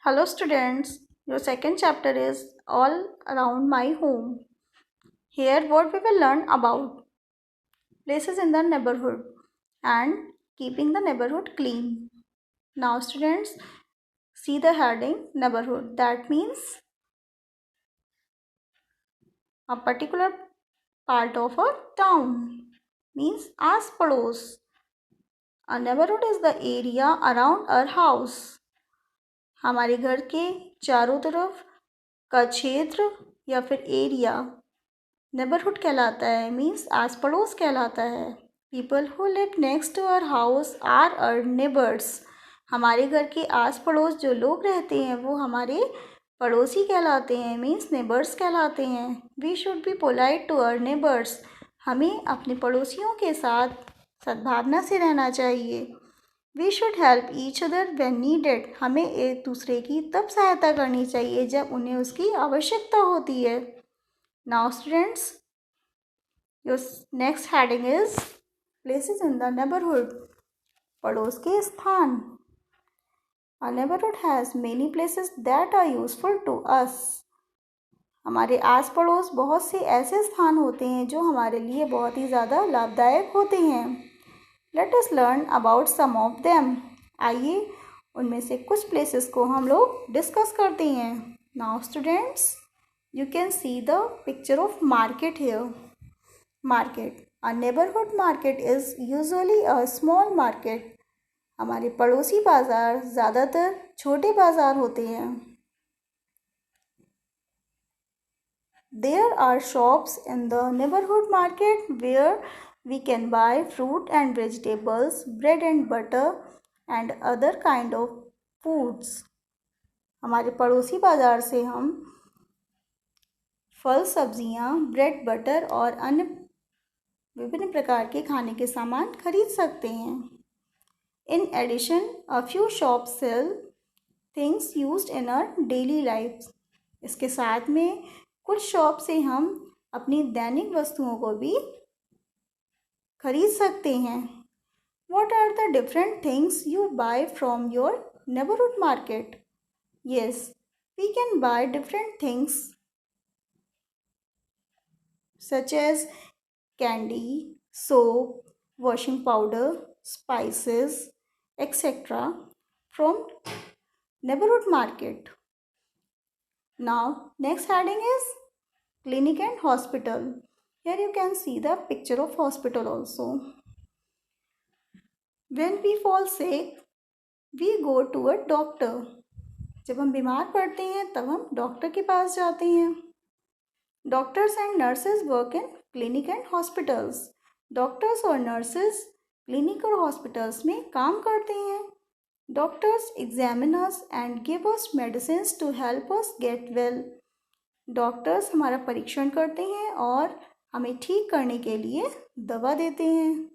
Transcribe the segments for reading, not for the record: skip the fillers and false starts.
Hello students, your second chapter is all around my home. Here what we will learn about places in the neighborhood and keeping the neighborhood clean. Now students, see the heading neighborhood. That means a particular part of a town. Means आस पड़ोस. A neighborhood is the area around our house. हमारे घर के चारों तरफ का क्षेत्र या फिर एरिया नेबरहुड कहलाता है. मीन्स आस पड़ोस कहलाता है. People who live next to our house are our neighbours. हमारे घर के आस पड़ोस जो लोग रहते हैं वो हमारे पड़ोसी कहलाते हैं. मीन्स नेबर्स कहलाते हैं. We should be polite to our neighbours. हमें अपने पड़ोसियों के साथ सद्भावना से रहना चाहिए. We should help each other when needed. हमें एक दूसरे की तब सहायता करनी चाहिए जब उन्हें उसकी आवश्यकता होती है. Now students, your next heading is places in the neighborhood. पड़ोस के स्थान. A neighborhood has many places that are useful to us. हमारे आस पड़ोस बहुत से ऐसे स्थान होते हैं जो हमारे लिए बहुत ही ज़्यादा लाभदायक होते हैं. Let us learn about some of them. आइए उनमें से कुछ प्लेसेस को हम लोग डिस्कस करते हैं. Now students, you can see the picture of market here. Market. A neighborhood market is usually a small market. हमारे पड़ोसी बाज़ार ज़्यादातर छोटे बाज़ार होते हैं. There are shops in the neighborhood market where we can buy fruit and vegetables, bread and butter and other kind of foods. हमारे पड़ोसी बाज़ार से हम फल, सब्जियां, ब्रेड, बटर और अन्य विभिन्न प्रकार के खाने के सामान खरीद सकते हैं. In addition a few shops sell things used in our daily life. इसके साथ में कुछ शॉप से हम अपनी दैनिक वस्तुओं को भी खरीद सकते हैं. What are the different things you buy from your neighborhood market? Yes, we can buy different things such as candy, soap, washing powder, spices, etc. from neighborhood market. Now, next heading is clinic and hospital. Here you can see the picture of hospital also. When we fall sick, we go to a doctor. जब हम बीमार पड़ते हैं तब हम doctor के पास जाते हैं. Doctors and nurses work in clinic and hospitals. Doctors और नर्सेस क्लिनिक और हॉस्पिटल्स में काम करते हैं. Doctors examine us and give us medicines to help us get well. Doctors हमारा परीक्षण करते हैं और हमें ठीक करने के लिए दवा देते हैं.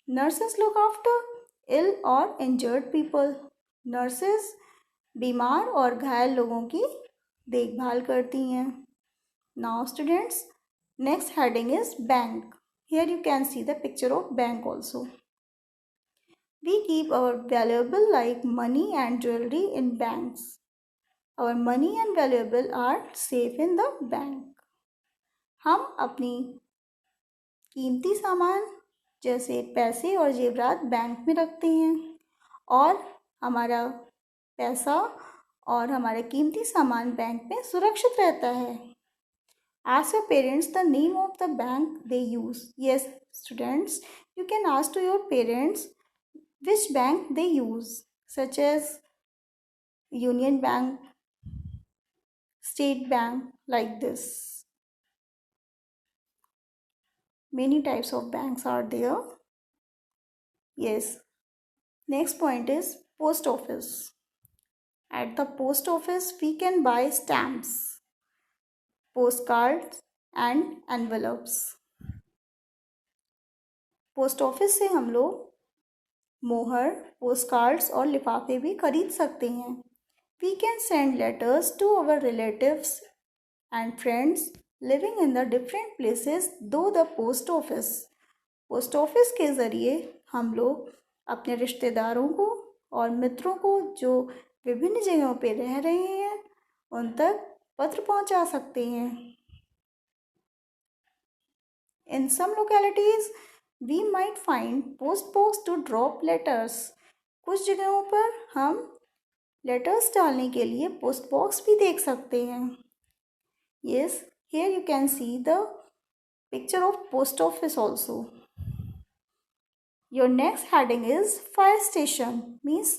नर्सेस लुक आफ्टर इल और इंजर्ड पीपल. नर्सेस बीमार और घायल लोगों की देखभाल करती हैं. Now students, next heading is bank. Here you can see the picture of bank also. We keep our valuable like money and jewellery in banks. Our money and valuable are safe in the bank. हम अपनी कीमती सामान जैसे पैसे और जेवरात bank में रखते हैं और हमारा पैसा और हमारा कीमती सामान बैंक में सुरक्षित रहता है. Ask your parents the name of the bank they use. Yes, students, you can ask to your parents which bank they use, such as Union Bank, State Bank, like this. Many types of banks are there. Yes. Next point is post office. At the post office, we can buy stamps, postcards and envelopes. Post office से हम लोग मोहर, postcards और लिफाफे भी खरीद सकते हैं. We can send letters to our relatives and friends living in the different places through the post office. Post office के ज़रिए हम लोग अपने रिश्तेदारों को और मित्रों को जो विभिन्न जगहों पे रह रहे हैं उन तक पत्र पहुंचा सकते हैं। In some localities, we might find post box to drop letters. कुछ जगहों पर हम लेटर्स डालने के लिए पोस्ट बॉक्स भी देख सकते हैं। Yes, here you can see the picture of post office also. Your next heading is fire station, means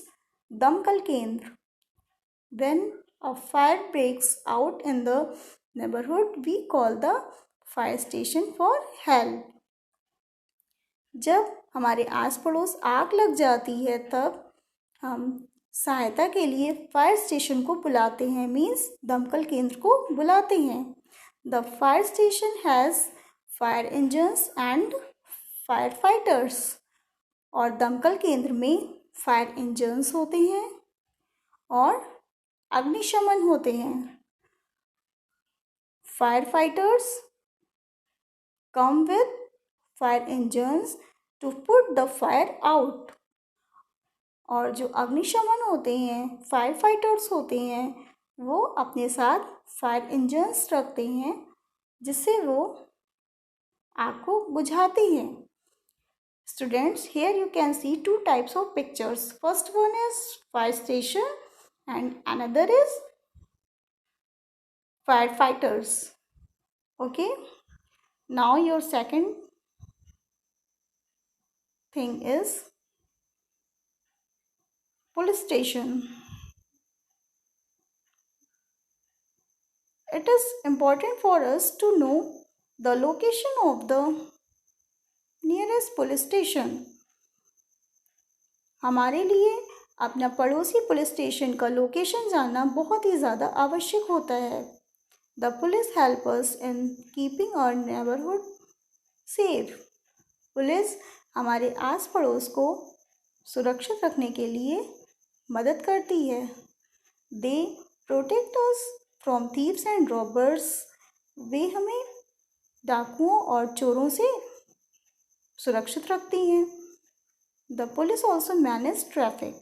Damkal Kendra. When a fire breaks out in the neighborhood, we call the fire station for help. जब हमारे आस पड़ोस आग लग जाती है तब हम सहायता के लिए फायर स्टेशन को बुलाते हैं, मीन्स दमकल केंद्र को बुलाते हैं। The fire station has fire engines and fire fighters. और दमकल केंद्र में फायर इंजन्स होते हैं और अग्निशमन होते हैं। Fire fighters come with fire engines to put the fire out. और जो अग्निशमन होते हैं, फायर फाइटर्स होते हैं, वो अपने साथ फायर इंजन्स रखते हैं जिससे वो आग को बुझाते हैं। Students, here you can see two types of pictures. First one is fire station and another is firefighters. Okay. Now your second thing is police station. It is important for us to know the location of the nearest police station. हमारे लिए अपना पड़ोसी police station का location जानना बहुत ही ज़्यादा आवश्यक होता है। The police help us in keeping our neighborhood safe. Police हमारे आस पड़ोस को सुरक्षित रखने के लिए मदद करती है। They protect us from thieves and robbers. वे हमें डाकुओं और चोरों से सुरक्षित रखती हैं। The police also manage traffic.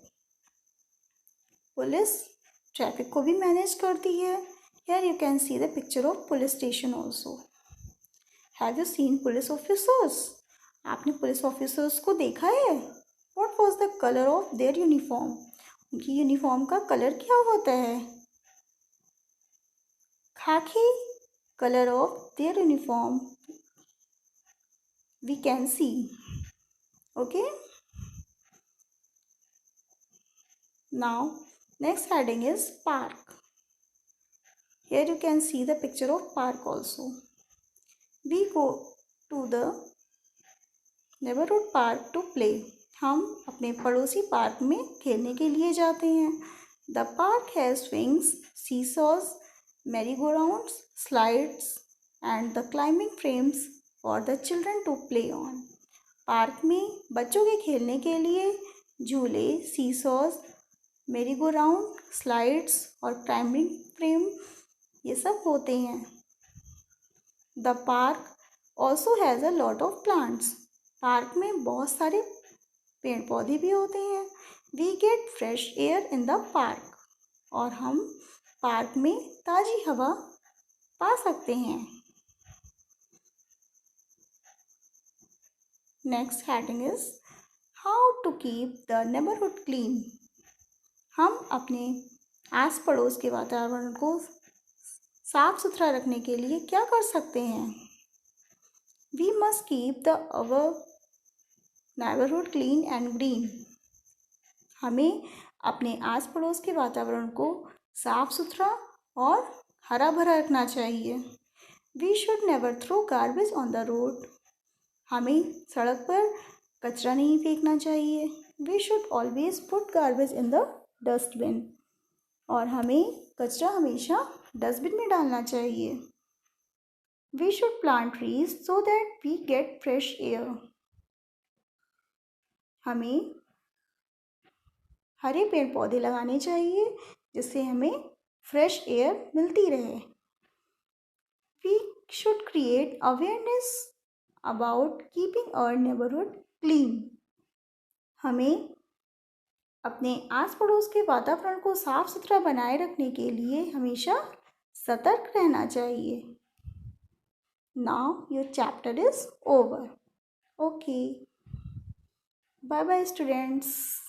Police traffic को भी मैनेज करती है। Here you can see the picture of police station also. Have you seen police officers? आपने पुलिस ऑफिसर्स को देखा है? What was the color of their uniform? उनकी uniform का कलर क्या होता है? खाकी color of their uniform we can see. Okay. Now next heading is park. Here you can see the picture of park also. We go to the neighborhood park to play. हम अपने पड़ोसी park में खेलने के लिए जाते हैं। The park has swings, seesaws, merry-go-rounds, slides and the climbing frames for the children to play on. Park में बच्चों के खेलने के लिए झूले, seesaws, merry go round, slides और क्लाइंबिंग फ्रेम ये सब होते हैं। The park also has a lot of plants. Park में बहुत सारे पेड़ पौधे भी होते हैं। We get fresh air in the park. और हम पार्क में ताज़ी हवा पा सकते हैं। Next heading is how to keep the neighbourhood clean. हम अपने आस पड़ोस के वातावरण को साफ सुथरा रखने के लिए क्या कर सकते हैं? We must keep the our neighbourhood clean and green. हमें अपने आस पड़ोस के वातावरण को साफ सुथरा और हरा भरा रखना चाहिए। We should never throw garbage on the road. हमें सड़क पर कचरा नहीं फेंकना चाहिए। We should always put garbage in the dustbin. और हमें कचरा हमेशा डस्टबिन में डालना चाहिए। We should plant trees so that we get fresh air. हमें हरे पेड़ पौधे लगाने चाहिए जिससे हमें फ्रेश एयर मिलती रहे। We should create awareness about keeping our neighbourhood clean. हमें अपने आस पड़ोस के वातावरण को साफ सुथरा बनाए रखने के लिए हमेशा सतर्क रहना चाहिए। Now your chapter is over. Okay. Bye bye students.